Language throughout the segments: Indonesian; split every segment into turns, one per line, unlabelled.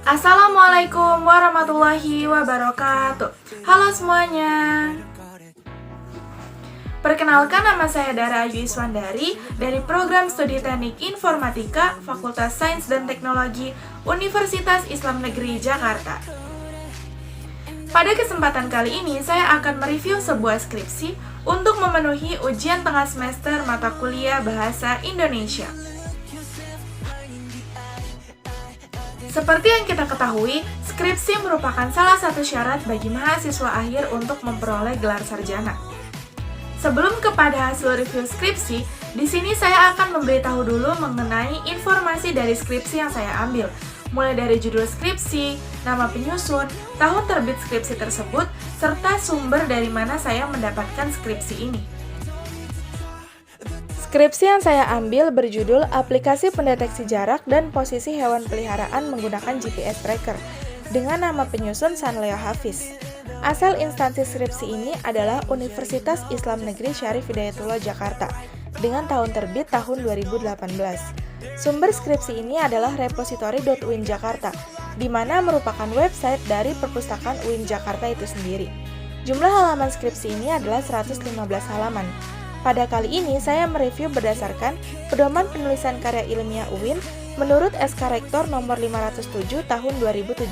Assalamualaikum warahmatullahi wabarakatuh. Halo semuanya. Perkenalkan, nama saya Dara Ayu Iswandari dari Program Studi Teknik Informatika Fakultas Sains dan Teknologi Universitas Islam Negeri Jakarta. Pada kesempatan kali ini, saya akan mereview sebuah skripsi untuk memenuhi ujian tengah semester mata kuliah Bahasa Indonesia. Seperti yang kita ketahui, skripsi merupakan salah satu syarat bagi mahasiswa akhir untuk memperoleh gelar sarjana. Sebelum kepada hasil review skripsi, di sini saya akan memberitahu dulu mengenai informasi dari skripsi yang saya ambil, mulai dari judul skripsi, nama penyusun, tahun terbit skripsi tersebut, serta sumber dari mana saya mendapatkan skripsi ini. Skripsi yang saya ambil berjudul Aplikasi Pendeteksi Jarak dan Posisi Hewan Peliharaan Menggunakan GPS Tracker dengan nama penyusun Sanleo Hafiz. Asal instansi skripsi ini adalah Universitas Islam Negeri Syarif Hidayatullah Jakarta dengan tahun terbit tahun 2018. Sumber skripsi ini adalah repository.uin Jakarta, di mana merupakan website dari perpustakaan UIN Jakarta itu sendiri. Jumlah halaman skripsi ini adalah 115 halaman. Pada kali ini, saya mereview berdasarkan Pedoman Penulisan Karya Ilmiah UIN menurut SK Rektor nomor 507 tahun 2017.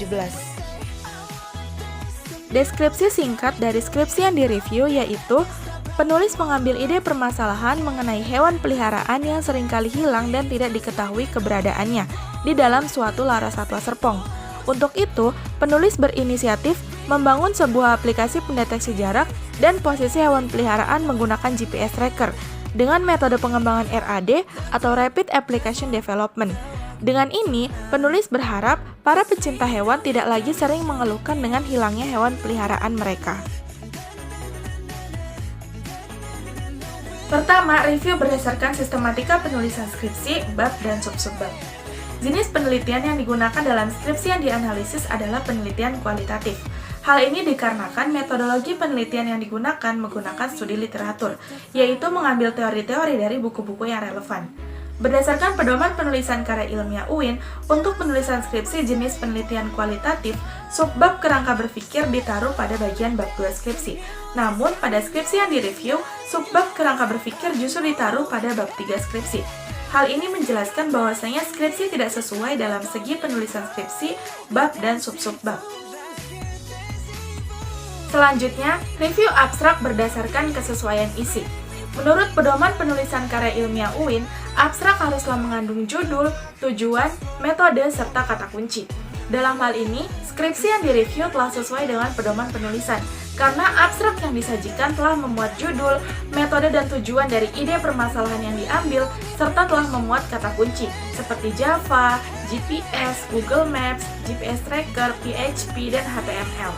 Deskripsi singkat dari skripsi yang direview yaitu, penulis mengambil ide permasalahan mengenai hewan peliharaan yang seringkali hilang dan tidak diketahui keberadaannya di dalam suatu larasatwa serpong. Untuk itu, penulis berinisiatif membangun sebuah aplikasi pendeteksi jarak dan posisi hewan peliharaan menggunakan GPS tracker dengan metode pengembangan RAD atau Rapid Application Development. Dengan ini, penulis berharap para pecinta hewan tidak lagi sering mengeluhkan dengan hilangnya hewan peliharaan mereka. Pertama, review berdasarkan sistematika penulisan skripsi, bab, dan sub-subbab. Jenis penelitian yang digunakan dalam skripsi yang dianalisis adalah penelitian kualitatif. Hal ini dikarenakan metodologi penelitian yang digunakan menggunakan studi literatur, yaitu mengambil teori-teori dari buku-buku yang relevan. Berdasarkan Pedoman Penulisan Karya Ilmiah UIN, untuk penulisan skripsi jenis penelitian kualitatif, subbab kerangka berpikir ditaruh pada bagian bab 2 skripsi. Namun, pada skripsi yang direview, subbab kerangka berpikir justru ditaruh pada bab 3 skripsi. Hal ini menjelaskan bahwasanya skripsi tidak sesuai dalam segi penulisan skripsi, bab, dan sub-subbab. Selanjutnya, review abstrak berdasarkan kesesuaian isi. Menurut Pedoman Penulisan Karya Ilmiah UIN, abstrak haruslah mengandung judul, tujuan, metode, serta kata kunci. Dalam hal ini, skripsi yang direview telah sesuai dengan pedoman penulisan, karena abstrak yang disajikan telah memuat judul, metode, dan tujuan dari ide permasalahan yang diambil, serta telah memuat kata kunci, seperti Java, GPS, Google Maps, GPS Tracker, PHP, dan HTML.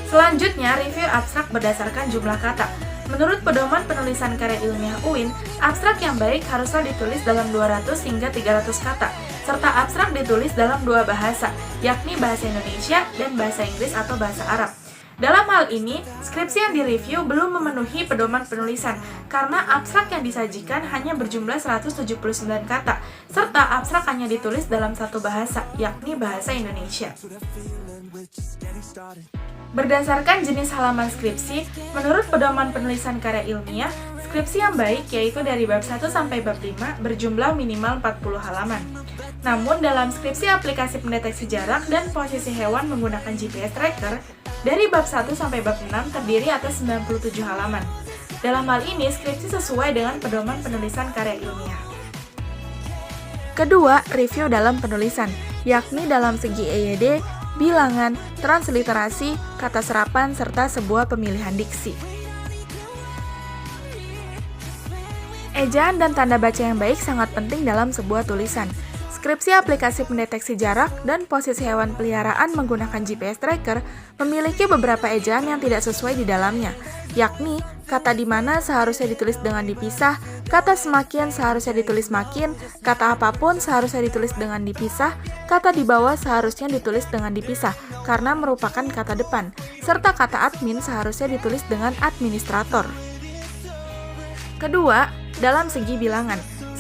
Selanjutnya, review abstrak berdasarkan jumlah kata. Menurut Pedoman Penulisan Karya Ilmiah UIN, abstrak yang baik haruslah ditulis dalam 200 hingga 300 kata, serta abstrak ditulis dalam dua bahasa, yakni bahasa Indonesia dan bahasa Inggris atau bahasa Arab. Dalam hal ini, skripsi yang direview belum memenuhi pedoman penulisan, karena abstrak yang disajikan hanya berjumlah 179 kata, serta abstrak hanya ditulis dalam satu bahasa, yakni bahasa Indonesia. Berdasarkan jenis halaman skripsi, menurut Pedoman Penulisan Karya Ilmiah, skripsi yang baik yaitu dari bab 1 sampai bab 5 berjumlah minimal 40 halaman. Namun dalam skripsi aplikasi pendeteksi jarak dan posisi hewan menggunakan GPS tracker, dari bab 1 sampai bab 6 terdiri atas 97 halaman. Dalam hal ini, skripsi sesuai dengan Pedoman Penulisan Karya Ilmiah. Kedua, review dalam penulisan, yakni dalam segi EYD, bilangan, transliterasi, kata serapan, serta sebuah pemilihan diksi. Ejaan dan tanda baca yang baik sangat penting dalam sebuah tulisan. Skripsi aplikasi pendeteksi jarak dan posisi hewan peliharaan menggunakan GPS tracker memiliki beberapa ejaan yang tidak sesuai di dalamnya, yakni kata di mana seharusnya ditulis dengan dipisah, kata semakin seharusnya ditulis makin, kata apapun seharusnya ditulis dengan dipisah, kata di bawah seharusnya ditulis dengan dipisah karena merupakan kata depan, serta kata admin seharusnya ditulis dengan administrator. Kedua, dalam segi bilangan,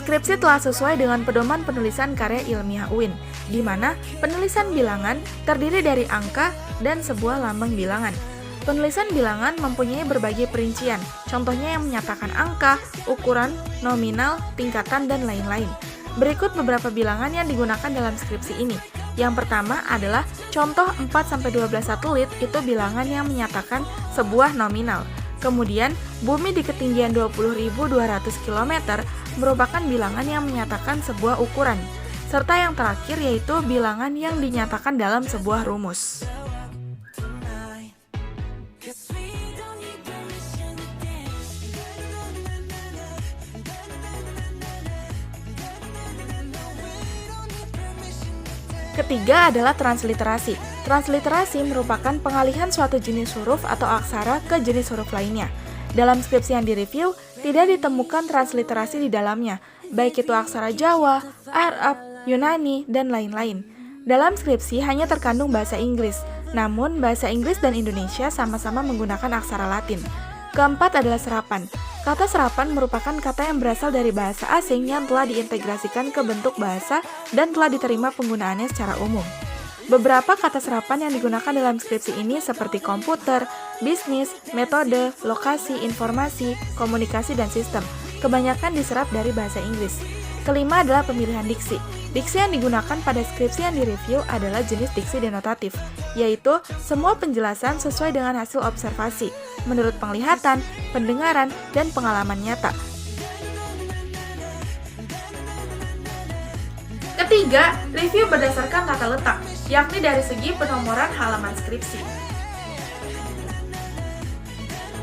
skripsi telah sesuai dengan pedoman penulisan karya ilmiah UIN, di mana penulisan bilangan terdiri dari angka dan sebuah lambang bilangan. Penulisan bilangan mempunyai berbagai perincian, contohnya yang menyatakan angka, ukuran, nominal, tingkatan, dan lain-lain. Berikut beberapa bilangan yang digunakan dalam skripsi ini. Yang pertama adalah contoh 4-12 satelit itu bilangan yang menyatakan sebuah nominal. Kemudian, bumi di ketinggian 20.200 km merupakan bilangan yang menyatakan sebuah ukuran. Serta yang terakhir yaitu bilangan yang dinyatakan dalam sebuah rumus. Ketiga adalah transliterasi. Transliterasi merupakan pengalihan suatu jenis huruf atau aksara ke jenis huruf lainnya. Dalam skripsi yang direview, tidak ditemukan transliterasi di dalamnya, baik itu aksara Jawa, Arab, Yunani, dan lain-lain. Dalam skripsi hanya terkandung bahasa Inggris, namun bahasa Inggris dan Indonesia sama-sama menggunakan aksara Latin. Keempat adalah serapan. Kata serapan merupakan kata yang berasal dari bahasa asing yang telah diintegrasikan ke bentuk bahasa dan telah diterima penggunaannya secara umum. Beberapa kata serapan yang digunakan dalam skripsi ini seperti komputer, bisnis, metode, lokasi, informasi, komunikasi, dan sistem. Kebanyakan diserap dari bahasa Inggris. Kelima adalah pemilihan diksi. Diksi yang digunakan pada skripsi yang direview adalah jenis diksi denotatif, yaitu semua penjelasan sesuai dengan hasil observasi, menurut penglihatan, pendengaran, dan pengalaman nyata. Ketiga, review berdasarkan tata letak, yakni dari segi penomoran halaman skripsi.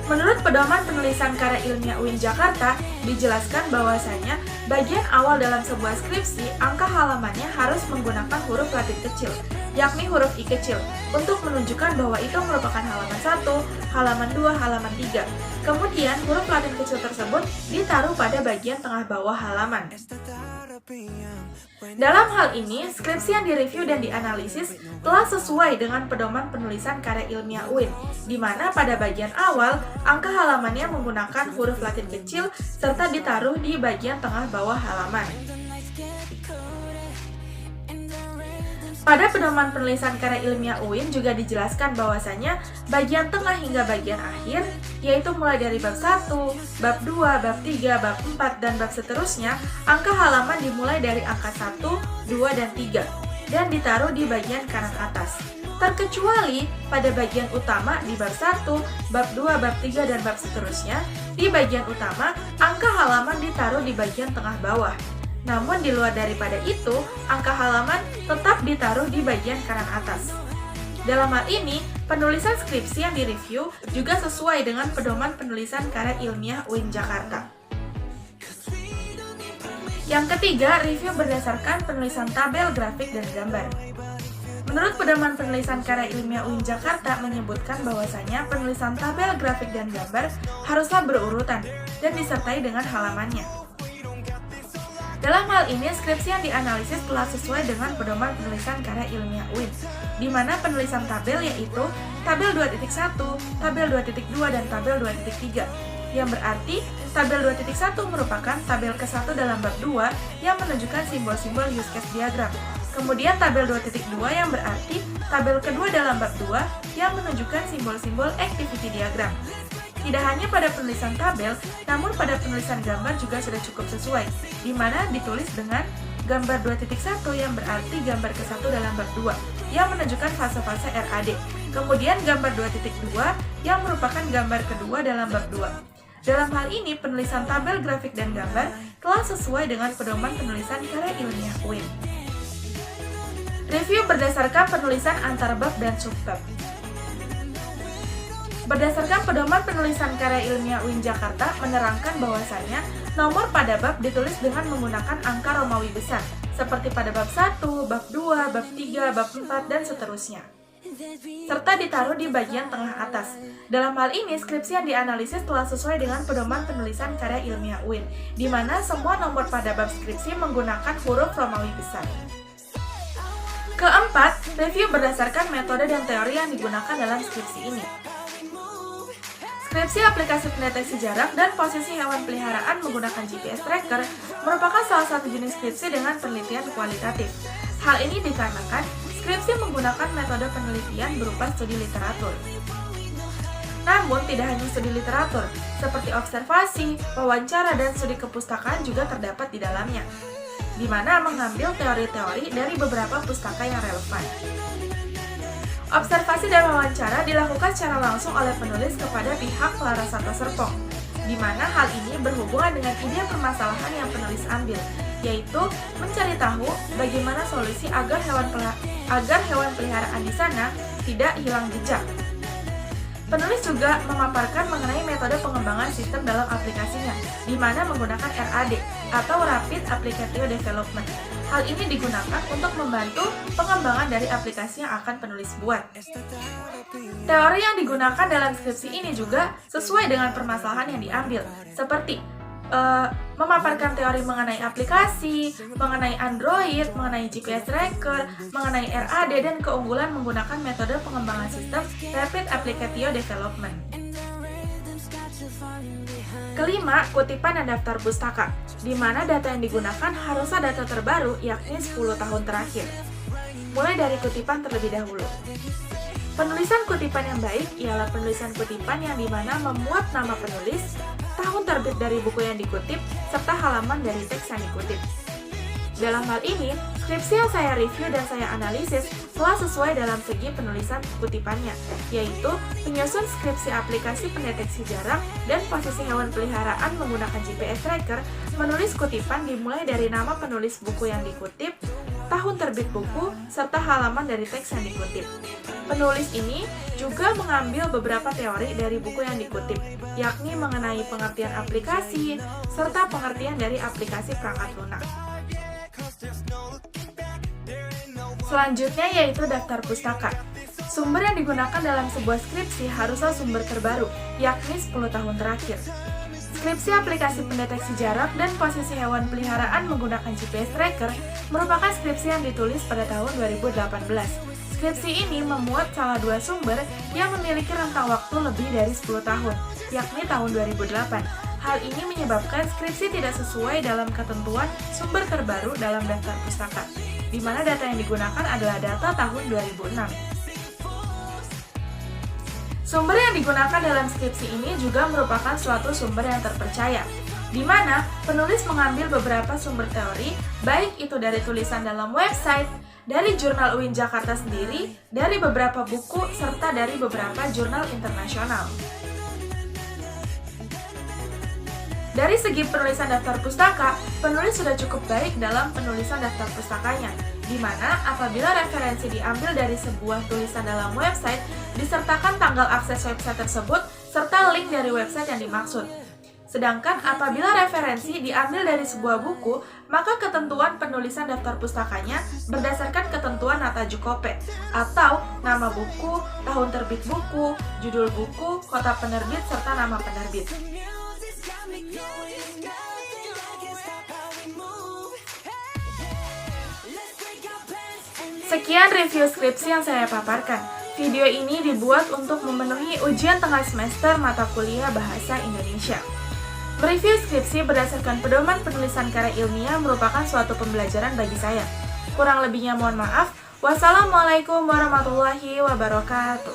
Menurut Pedoman Penulisan Karya Ilmiah UIN Jakarta, dijelaskan bahwasanya bagian awal dalam sebuah skripsi, angka halamannya harus menggunakan huruf Latin kecil, yakni huruf I kecil, untuk menunjukkan bahwa itu merupakan halaman 1, halaman 2, halaman 3. Kemudian, huruf Latin kecil tersebut ditaruh pada bagian tengah bawah halaman. Dalam hal ini, skripsi yang direview dan dianalisis telah sesuai dengan Pedoman Penulisan Karya Ilmiah UIN, di mana pada bagian awal, angka halamannya menggunakan huruf Latin kecil serta ditaruh di bagian tengah bawah halaman. Pada Pedoman Penulisan Karya Ilmiah UIN juga dijelaskan bahwasanya bagian tengah hingga bagian akhir, yaitu mulai dari bab 1, bab 2, bab 3, bab 4, dan bab seterusnya, angka halaman dimulai dari angka 1, 2, dan 3, dan ditaruh di bagian kanan atas. Terkecuali pada bagian utama di bab 1, bab 2, bab 3, dan bab seterusnya, di bagian utama, angka halaman ditaruh di bagian tengah bawah. Namun di luar daripada itu, angka halaman tetap ditaruh di bagian kanan atas. Dalam hal ini, penulisan skripsi yang direview juga sesuai dengan Pedoman Penulisan Karya Ilmiah UIN Jakarta. Yang ketiga, review berdasarkan penulisan tabel, grafik, dan gambar. Menurut Pedoman Penulisan Karya Ilmiah UIN Jakarta menyebutkan bahwasanya penulisan tabel, grafik, dan gambar haruslah berurutan dan disertai dengan halamannya. Dalam hal ini, skripsi yang dianalisis telah sesuai dengan Pedoman Penulisan Karya Ilmiah UIN, di mana penulisan tabel yaitu tabel 2.1, tabel 2.2, dan tabel 2.3, yang berarti tabel 2.1 merupakan tabel ke-1 dalam bab 2 yang menunjukkan simbol-simbol use case diagram. Kemudian tabel 2.2 yang berarti tabel kedua dalam bab 2 yang menunjukkan simbol-simbol activity diagram. Tidak hanya pada penulisan tabel, namun pada penulisan gambar juga sudah cukup sesuai, di mana ditulis dengan gambar 2.1 yang berarti gambar ke-1 dalam bab 2, yang menunjukkan fase-fase RAD. Kemudian gambar 2.2 yang merupakan gambar kedua dalam bab 2. Dalam hal ini, penulisan tabel, grafik, dan gambar telah sesuai dengan Pedoman Penulisan Karya Ilmiah UIN. Review berdasarkan penulisan antar bab dan subbab. Berdasarkan Pedoman Penulisan Karya Ilmiah UIN Jakarta menerangkan bahwasanya nomor pada bab ditulis dengan menggunakan angka Romawi besar, seperti pada bab 1, bab 2, bab 3, bab 4, dan seterusnya, serta ditaruh di bagian tengah atas. Dalam hal ini, skripsi yang dianalisis telah sesuai dengan Pedoman Penulisan Karya Ilmiah UIN, di mana semua nomor pada bab skripsi menggunakan huruf Romawi besar. Keempat, review berdasarkan metode dan teori yang digunakan dalam skripsi ini. Skripsi aplikasi pendeteksi jarak dan posisi hewan peliharaan menggunakan GPS tracker merupakan salah satu jenis skripsi dengan penelitian kualitatif. Hal ini dikarenakan skripsi menggunakan metode penelitian berupa studi literatur. Namun, tidak hanya studi literatur, seperti observasi, wawancara, dan studi kepustakaan juga terdapat di dalamnya, di mana mengambil teori-teori dari beberapa pustaka yang relevan. Observasi dan wawancara dilakukan secara langsung oleh penulis kepada pihak Larasata Serpong, di mana hal ini berhubungan dengan ide permasalahan yang penulis ambil, yaitu mencari tahu bagaimana solusi agar hewan peliharaan di sana tidak hilang jejak. Penulis juga memaparkan mengenai metode pengembangan sistem dalam aplikasinya, di mana menggunakan RAD atau Rapid Application Development. Hal ini digunakan untuk membantu pengembangan dari aplikasi yang akan penulis buat. Teori yang digunakan dalam skripsi ini juga sesuai dengan permasalahan yang diambil, seperti memaparkan teori mengenai aplikasi, mengenai Android, mengenai GPS tracker, mengenai RAD, dan keunggulan menggunakan metode pengembangan sistem Rapid Application Development. Kelima, kutipan dan daftar pustaka, di mana data yang digunakan harusnya data terbaru, yakni 10 tahun terakhir. Mulai dari kutipan terlebih dahulu. Penulisan kutipan yang baik ialah penulisan kutipan yang dimana memuat nama penulis, tahun terbit dari buku yang dikutip, serta halaman dari teks yang dikutip. Dalam hal ini, skripsi yang saya review dan saya analisis telah sesuai dalam segi penulisan kutipannya, yaitu menyusun skripsi aplikasi pendeteksi jarak dan posisi hewan peliharaan menggunakan GPS tracker, menulis kutipan dimulai dari nama penulis buku yang dikutip, tahun terbit buku, serta halaman dari teks yang dikutip. Penulis ini juga mengambil beberapa teori dari buku yang dikutip, yakni mengenai pengertian aplikasi, serta pengertian dari aplikasi perangkat lunak. Selanjutnya yaitu daftar pustaka. Sumber yang digunakan dalam sebuah skripsi haruslah sumber terbaru, yakni 10 tahun terakhir. Skripsi aplikasi pendeteksi jarak dan posisi hewan peliharaan menggunakan GPS tracker merupakan skripsi yang ditulis pada tahun 2018. Skripsi ini memuat salah dua sumber yang memiliki rentang waktu lebih dari 10 tahun, yakni tahun 2008. Hal ini menyebabkan skripsi tidak sesuai dalam ketentuan sumber terbaru dalam daftar pustaka, di mana data yang digunakan adalah data tahun 2006. Sumber yang digunakan dalam skripsi ini juga merupakan suatu sumber yang terpercaya, di mana penulis mengambil beberapa sumber teori, baik itu dari tulisan dalam website, dari jurnal UIN Jakarta sendiri, dari beberapa buku, serta dari beberapa jurnal internasional. Dari segi penulisan daftar pustaka, penulis sudah cukup baik dalam penulisan daftar pustakanya, di mana apabila referensi diambil dari sebuah tulisan dalam website, disertakan tanggal akses website tersebut, serta link dari website yang dimaksud. Sedangkan apabila referensi diambil dari sebuah buku, maka ketentuan penulisan daftar pustakanya berdasarkan ketentuan nata jukope, atau nama buku, tahun terbit buku, judul buku, kota penerbit, serta nama penerbit. Sekian review skripsi yang saya paparkan. Video ini dibuat untuk memenuhi ujian tengah semester mata kuliah Bahasa Indonesia. Mereview skripsi berdasarkan pedoman penulisan karya ilmiah merupakan suatu pembelajaran bagi saya. Kurang lebihnya mohon maaf. Wassalamualaikum warahmatullahi wabarakatuh.